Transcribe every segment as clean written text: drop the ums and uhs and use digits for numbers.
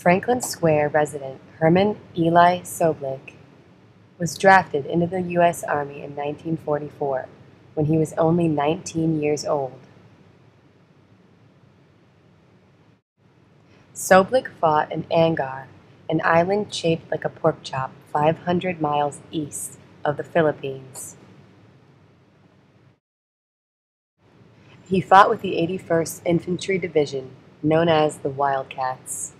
Franklin Square resident Herman Eli Soblick was drafted into the U.S. Army in 1944 when he was only 19 years old. Soblick fought in Angaur, an island shaped like a pork chop 500 miles east of the Philippines. He fought with the 81st Infantry Division, known as the Wildcats.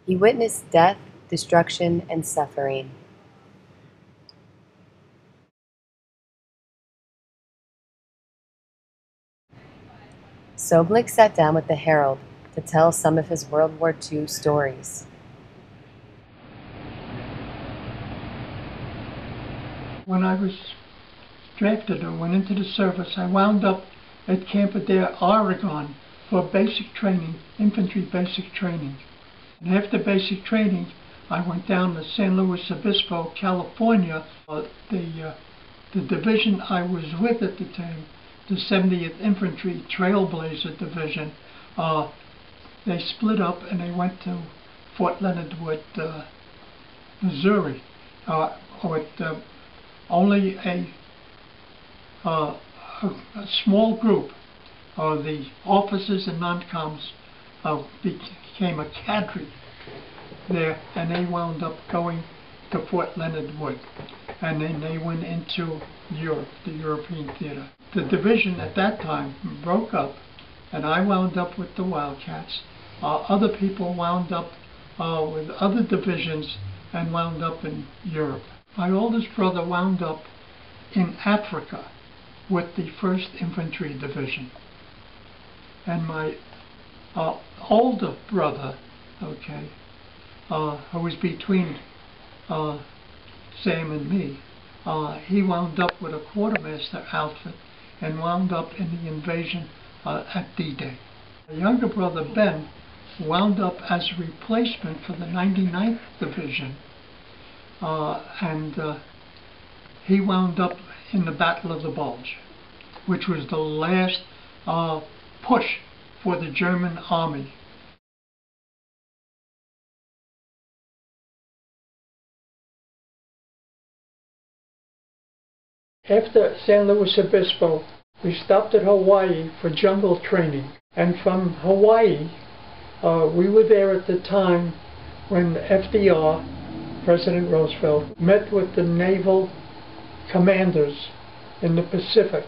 He witnessed death, destruction, and suffering. Soblick sat down with the Herald to tell some of his World War II stories. When I was drafted or went into the service, I wound up at Camp Adair, Oregon for basic training, infantry basic training. And after basic training, I went down to San Luis Obispo, California. The division I was with at the time, the 70th Infantry Trailblazer Division, they split up and they went to Fort Leonard Wood, Missouri, with only a small group. The officers and non-coms became a cadre there, and they wound up going to Fort Leonard Wood, and then they went into Europe, the European theater. The division at that time broke up, and I wound up with the Wildcats. Other people wound up with other divisions and wound up in Europe. My oldest brother wound up in Africa with the 1st Infantry Division. And my older brother, who was between Sam and me, he wound up with a quartermaster outfit and wound up in the invasion at D-Day. My younger brother, Ben, wound up as a replacement for the 99th Division, and he wound up in the Battle of the Bulge, which was the last push for the German army. After San Luis Obispo, we stopped at Hawaii for jungle training. And from Hawaii, we were there at the time when FDR, President Roosevelt, met with the naval commanders in the Pacific.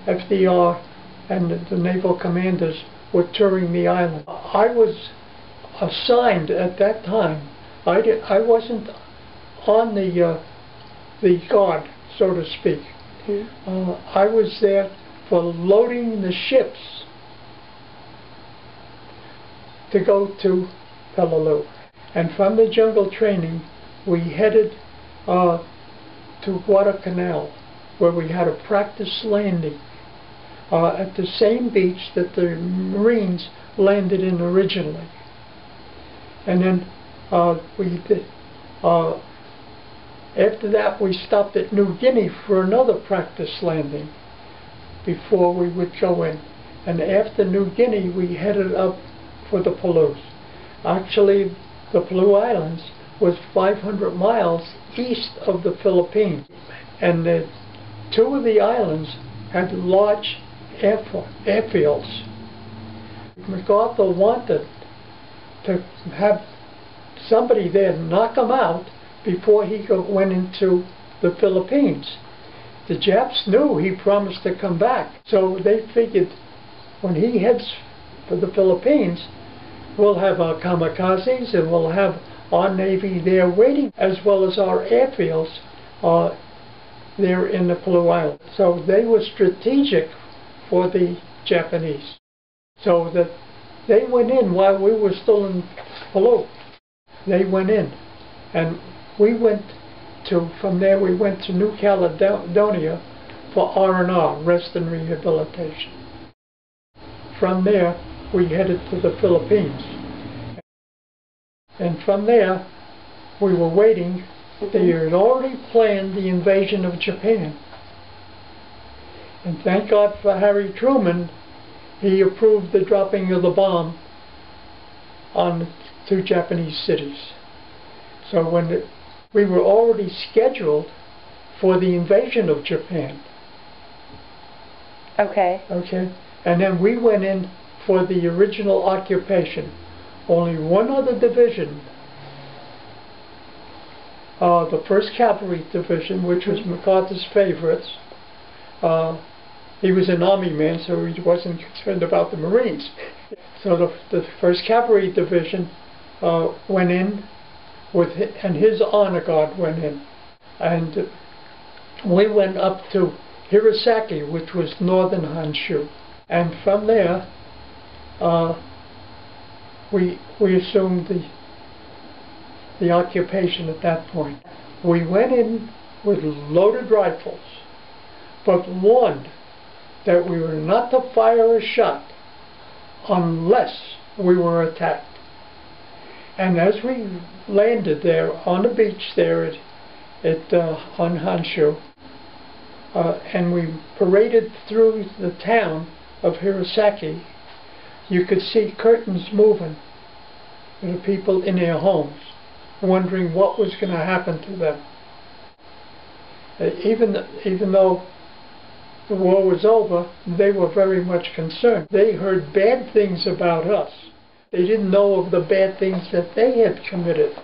FDR and the naval commanders were touring the island. I was assigned at that time. I wasn't on the guard, so to speak. I was there for loading the ships to go to Peleliu. And from the jungle training, we headed to Guadalcanal, where we had a practice landing at the same beach that the Marines landed in originally. And then after that, we stopped at New Guinea for another practice landing before we would go in. And after New Guinea, we headed up for the Peleliu. Actually, the Peleliu Islands was 500 miles east of the Philippines. And two of the islands had large airfields. MacArthur wanted to have somebody there knock him out before he went into the Philippines. The Japs knew he promised to come back, so they figured when he heads for the Philippines, we'll have our kamikazes and we'll have our Navy there waiting, as well as our airfields there in the Peleliu Islands. So they were strategic for the Japanese. So that they went in while we were still in Peleliu. They went in, and we went to, from there we went to New Caledonia for R&R, rest and rehabilitation. From there we headed to the Philippines. And from there we were waiting. They had already planned the invasion of Japan. And thank God for Harry Truman, he approved the dropping of the bomb on two Japanese cities. So we were already scheduled for the invasion of Japan. Okay. Okay, and then we went in for the original occupation. Only one other division, the 1st Cavalry Division, which was MacArthur's favorites. He was an Army man, so he wasn't concerned about the Marines. So the 1st Cavalry Division went in, and his honor guard went in. And we went up to Hirosaki, which was northern Honshu. And from there, we assumed the occupation at that point. We went in with loaded rifles, but warned that we were not to fire a shot unless we were attacked. And as we landed there on the beach there on Honshu, and we paraded through the town of Hirosaki, you could see curtains moving for the people in their homes, wondering what was going to happen to them. Even though the war was over, they were very much concerned. They heard bad things about us. They didn't know of the bad things that they had committed.